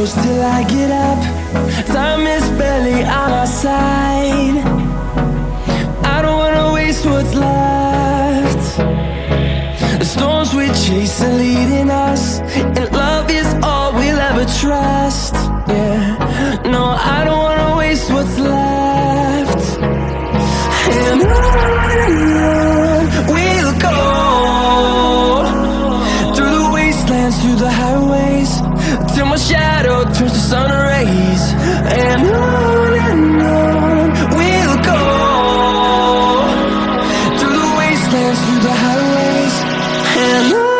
close till I get up. Time is barely on our side. I don't wanna waste what's left. The storms we chase are leading us, and love is all we'll ever trust. Yeah, no, I don't wanna waste what's left. And on we'll go, through the wastelands, through the highways, till my shadow turns to sun rays. And on we'll go, through the wastelands, through the highways, and on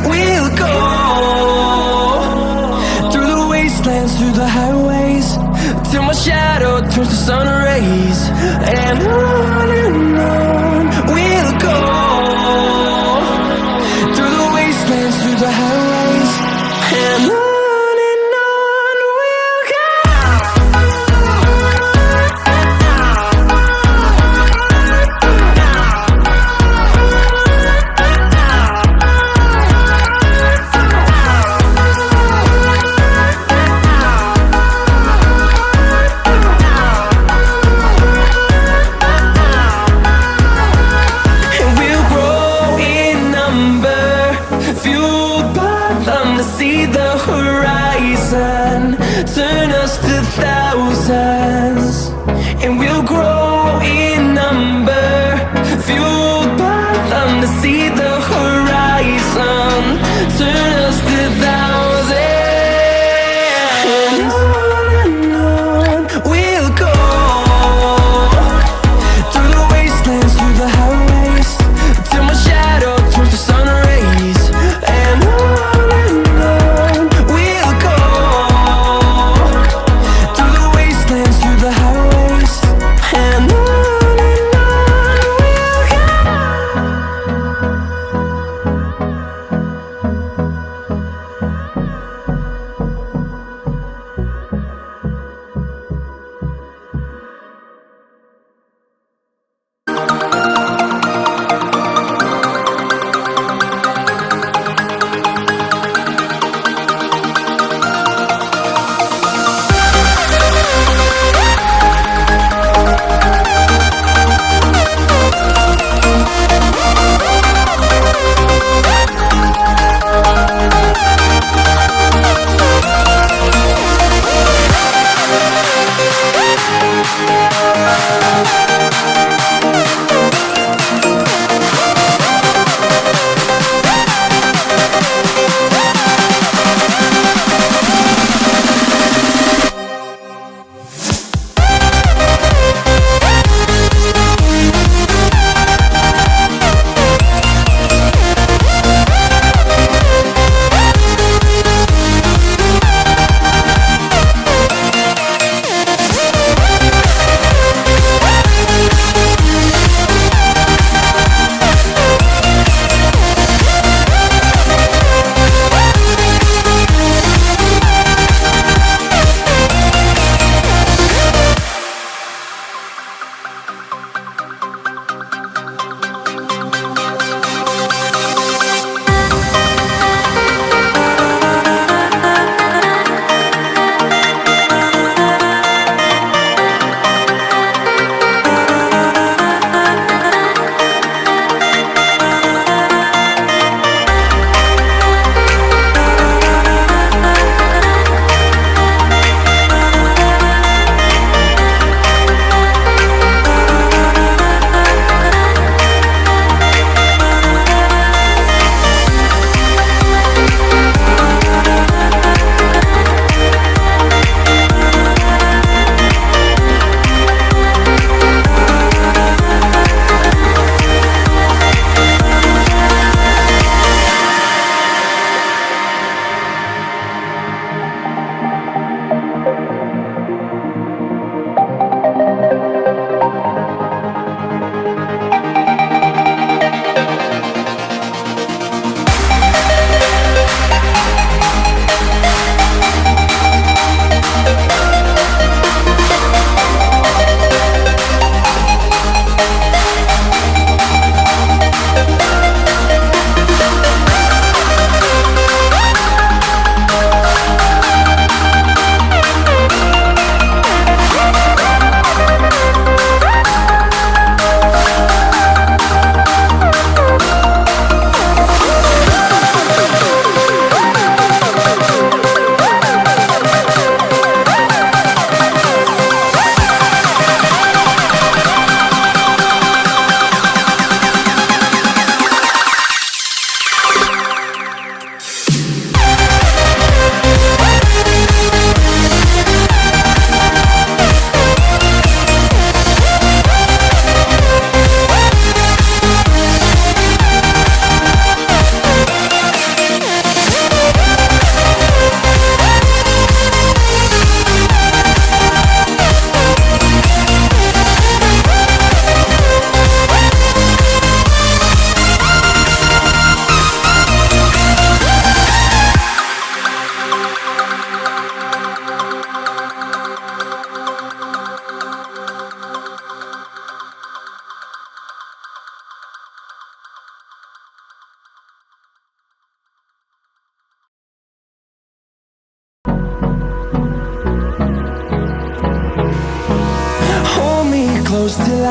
we'll go. Through the highways, till my shadow turns to sun rays. And on we'll go, through the wastelands, through the highways, and on we'll go.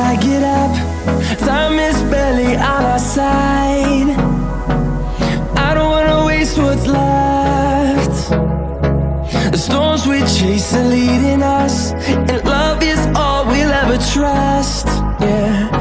I get up, time is barely on our side. I don't wanna waste what's left. The storms we chase are leading us, and love is all we'll ever trust. Yeah.